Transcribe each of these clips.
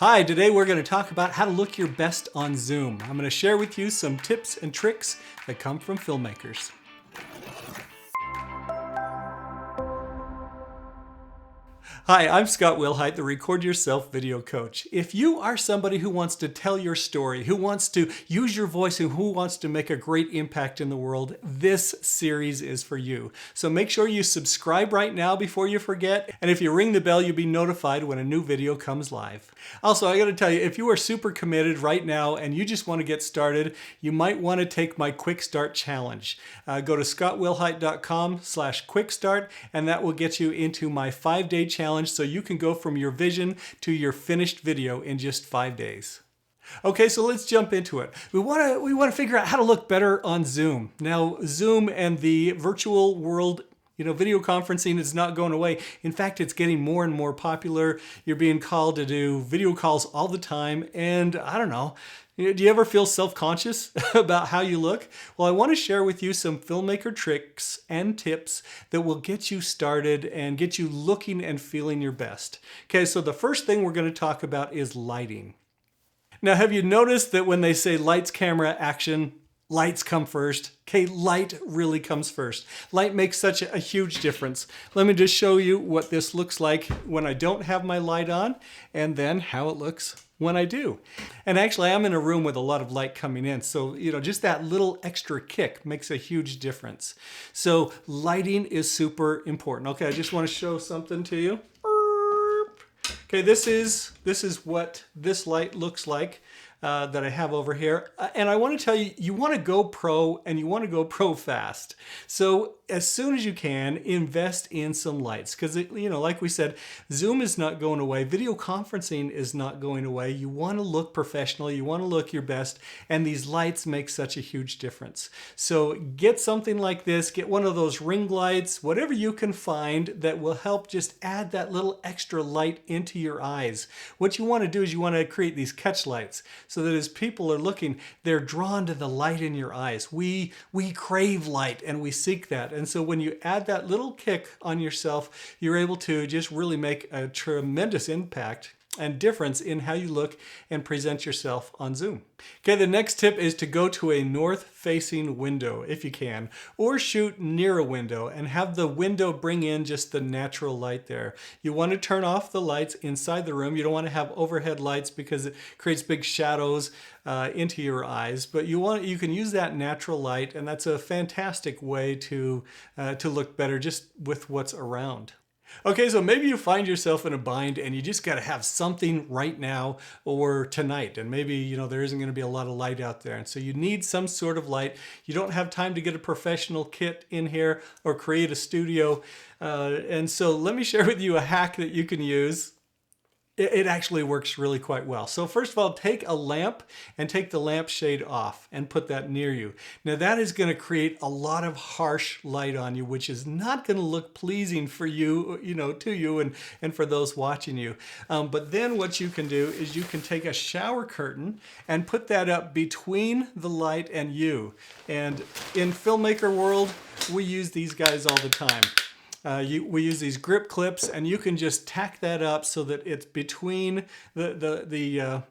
Hi, today we're going to talk about how to look your best on Zoom. I'm going to share with you some tips and tricks that come from filmmakers. Hi, I'm Scott Wilhite, the Record Yourself video coach. If you are somebody who wants to tell your story, who wants to use your voice, and who wants to make a great impact in the world, this series is for you. So make sure you subscribe right now before you forget. And if you ring the bell, you'll be notified when a new video comes live. Also, I got to tell you, if you are super committed right now and you just want to get started, you might want to take my QuickStart challenge. Go to scottwilhite.com/QuickStart, and that will get you into my 5-day challenge so you can go from your vision to your finished video in just 5 days. Okay, so let's jump into it. We want to figure out how to look better on Zoom. Now, Zoom and the virtual world, video conferencing is not going away. In fact, it's getting more and more popular. You're being called to do video calls all the time, and I don't know. Do you ever feel self-conscious about how you look? Well, I want to share with you some filmmaker tricks and tips that will get you started and get you looking and feeling your best. Okay, so the first thing we're going to talk about is lighting. Now, have you noticed that when they say lights, camera, action, lights come first? Okay, light really comes first. Light makes such a huge difference. Let me just show you what this looks like when I don't have my light on, and then how it looks when I do. And actually, I'm in a room with a lot of light coming in, so just that little extra kick makes a huge difference. So lighting is super important. Okay, I just want to show something to you. Okay, this is what this light looks like that I have over here. And I want to tell you, you want to go pro, and you want to go pro fast. So as soon as you can, invest in some lights, because like we said, Zoom is not going away. Video conferencing is not going away. You want to look professional. You want to look your best, and these lights make such a huge difference. So get something like this. Get one of those ring lights, whatever you can find that will help just add that little extra light into your eyes. What you want to do is you want to create these catch lights so that as people are looking, they're drawn to the light in your eyes. We crave light, and we seek that. And so when you add that little kick on yourself, you're able to just really make a tremendous impact and difference in how you look and present yourself on Zoom. Okay, the next tip is to go to a north-facing window if you can, or shoot near a window and have the window bring in just the natural light there. You want to turn off the lights inside the room. You don't want to have overhead lights because it creates big shadows into your eyes, but you can use that natural light, and that's a fantastic way to look better just with what's around. Okay, so maybe you find yourself in a bind and you just got to have something right now or tonight, and maybe there isn't going to be a lot of light out there, and so you need some sort of light. You don't have time to get a professional kit in here or create a studio, and so let me share with you a hack that you can use. It actually works really quite well. So first of all, take a lamp and take the lampshade off and put that near you. Now that is going to create a lot of harsh light on you, which is not going to look pleasing for you, to you and for those watching you. But then what you can do is you can take a shower curtain and put that up between the light and you. And in filmmaker world, we use these guys all the time. We use these grip clips, and you can just tack that up so that it's between the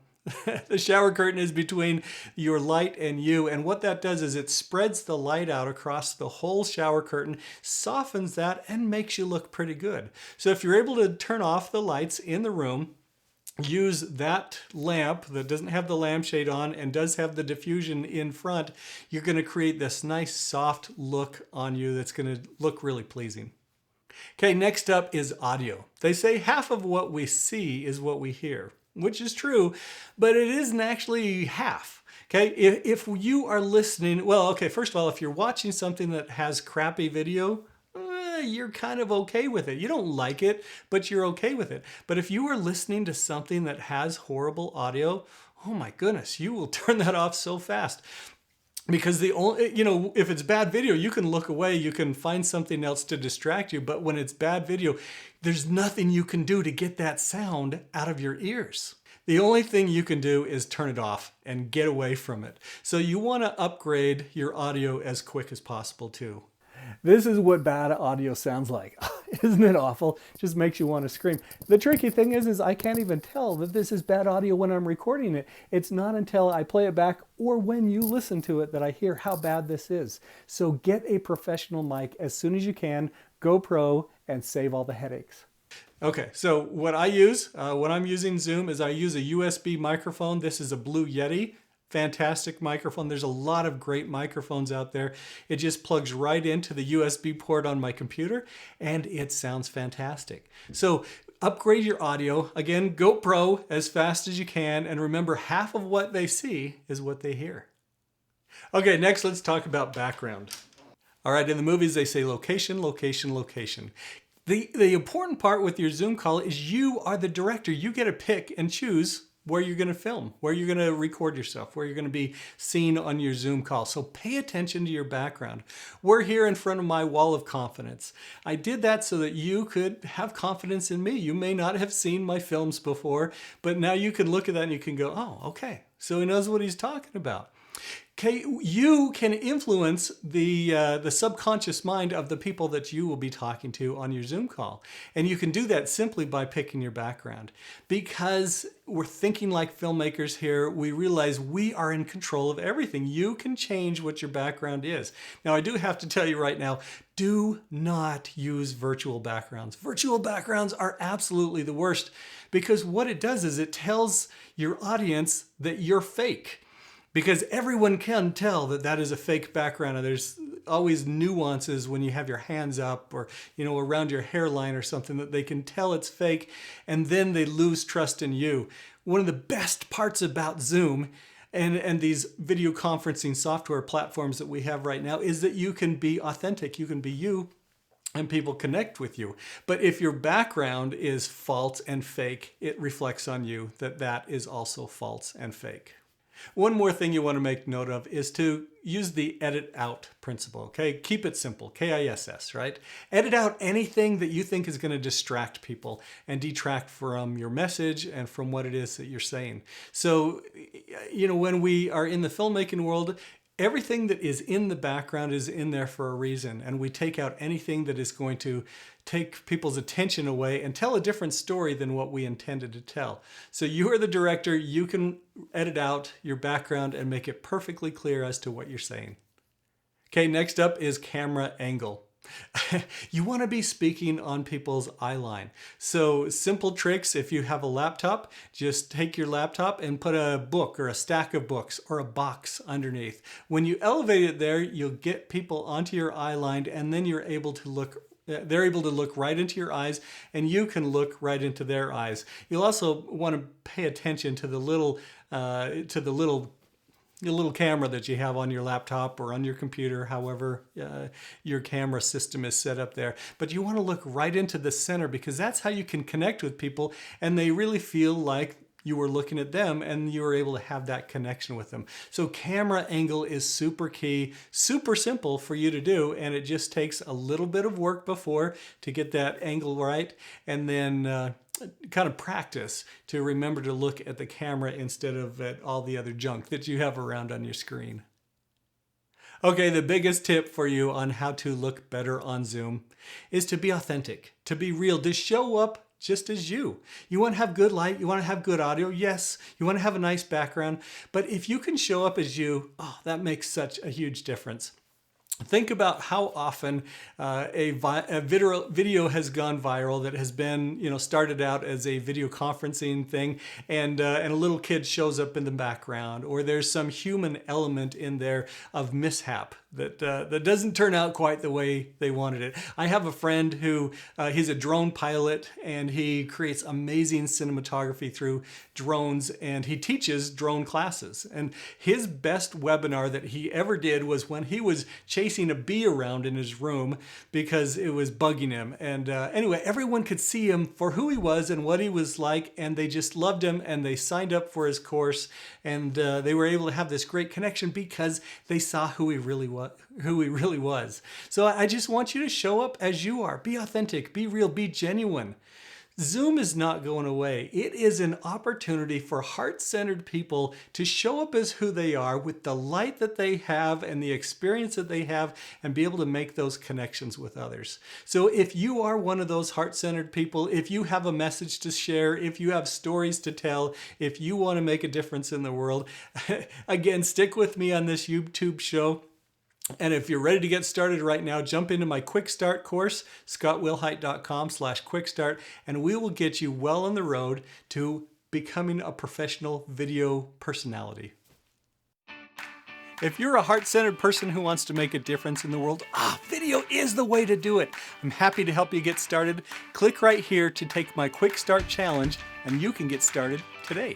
shower curtain is between your light and you. And what that does is it spreads the light out across the whole shower curtain, softens that, and makes you look pretty good. So if you're able to turn off the lights in the room, use that lamp that doesn't have the lampshade on and does have the diffusion in front, you're going to create this nice soft look on you that's going to look really pleasing. Okay, next up is audio. They say half of what we see is what we hear, which is true, but it isn't actually half. Okay, if you are listening, well, okay, first of all, if you're watching something that has crappy video, you're kind of okay with it. You don't like it, but you're okay with it. But if you are listening to something that has horrible audio, oh my goodness, you will turn that off so fast. Because if it's bad video, you can look away, you can find something else to distract you. But when it's bad video, there's nothing you can do to get that sound out of your ears. The only thing you can do is turn it off and get away from it. So you want to upgrade your audio as quick as possible too. This is what bad audio sounds like. Isn't it awful? Just makes you want to scream. The tricky thing is I can't even tell that this is bad audio when I'm recording it. It's not until I play it back or when you listen to it that I hear how bad this is. So get a professional mic as soon as you can, go pro, and save all the headaches. Okay, so what I use when I'm using Zoom is I use a USB microphone. This is a Blue Yeti. Fantastic microphone. There's a lot of great microphones out there. It just plugs right into the USB port on my computer and it sounds fantastic. So upgrade your audio. Again, go pro as fast as you can, and remember, half of what they see is what they hear. Okay, next let's talk about background. All right, in the movies they say location, location, location. The important part with your Zoom call is you are the director. You get to pick and choose where you're going to film, where you're going to record yourself, where you're going to be seen on your Zoom call. So pay attention to your background. We're here in front of my wall of confidence. I did that so that you could have confidence in me. You may not have seen my films before, but now you can look at that and you can go, oh, okay, so he knows what he's talking about. Okay, you can influence the subconscious mind of the people that you will be talking to on your Zoom call. And you can do that simply by picking your background. Because we're thinking like filmmakers here, we realize we are in control of everything. You can change what your background is. Now, I do have to tell you right now, do not use virtual backgrounds. Virtual backgrounds are absolutely the worst, because what it does is it tells your audience that you're fake. Because everyone can tell that that is a fake background, and there's always nuances when you have your hands up or, you know, around your hairline or something that they can tell it's fake, and then they lose trust in you. One of the best parts about Zoom and these video conferencing software platforms that we have right now is that you can be authentic, you can be you, and people connect with you. But if your background is false and fake, it reflects on you that that is also false and fake. One more thing you want to make note of is to use the edit out principle, okay? Keep it simple, KISS, right? Edit out anything that you think is going to distract people and detract from your message and from what it is that you're saying. So, you know, when we are in the filmmaking world, everything that is in the background is in there for a reason, and we take out anything that is going to take people's attention away and tell a different story than what we intended to tell. So you are the director, you can edit out your background and make it perfectly clear as to what you're saying. Okay, next up is camera angle. You want to be speaking on people's eye line. So simple tricks: if you have a laptop, just take your laptop and put a book or a stack of books or a box underneath. When you elevate it there, you'll get people onto your eye line, and then you're able to look they're able to look right into your eyes, and you can look right into their eyes. You'll also want to pay attention to the little camera that you have on your laptop or on your computer, however your camera system is set up there. But you want to look right into the center, because that's how you can connect with people and they really feel like you were looking at them and you were able to have that connection with them. So camera angle is super key, super simple for you to do, and it just takes a little bit of work before to get that angle right, and then kind of practice to remember to look at the camera instead of at all the other junk that you have around on your screen. Okay, the biggest tip for you on how to look better on Zoom is to be authentic, to be real, to show up just as you. You want to have good light, you want to have good audio, yes, you want to have a nice background, but if you can show up as you, oh, that makes such a huge difference. Think about how often a video has gone viral that has been, you know, started out as a video conferencing thing, and a little kid shows up in the background, or there's some human element in there of mishap that doesn't turn out quite the way they wanted it. I have a friend who he's a drone pilot, and he creates amazing cinematography through drones, and he teaches drone classes. And his best webinar that he ever did was when he was chasing a bee around in his room because it was bugging him. And anyway, everyone could see him for who he was and what he was like, and they just loved him, and they signed up for his course, and they were able to have this great connection because they saw who he really was. So I just want you to show up as you are. Be authentic, be real, be genuine. Zoom is not going away. It is an opportunity for heart-centered people to show up as who they are with the light that they have and the experience that they have and be able to make those connections with others. So if you are one of those heart-centered people, if you have a message to share, if you have stories to tell, if you want to make a difference in the world, again, stick with me on this YouTube show. And if you're ready to get started right now, jump into my QuickStart course, scottwilhite.com/quickstart, and we will get you well on the road to becoming a professional video personality. If you're a heart-centered person who wants to make a difference in the world, video is the way to do it. I'm happy to help you get started. Click right here to take my QuickStart challenge, and you can get started today.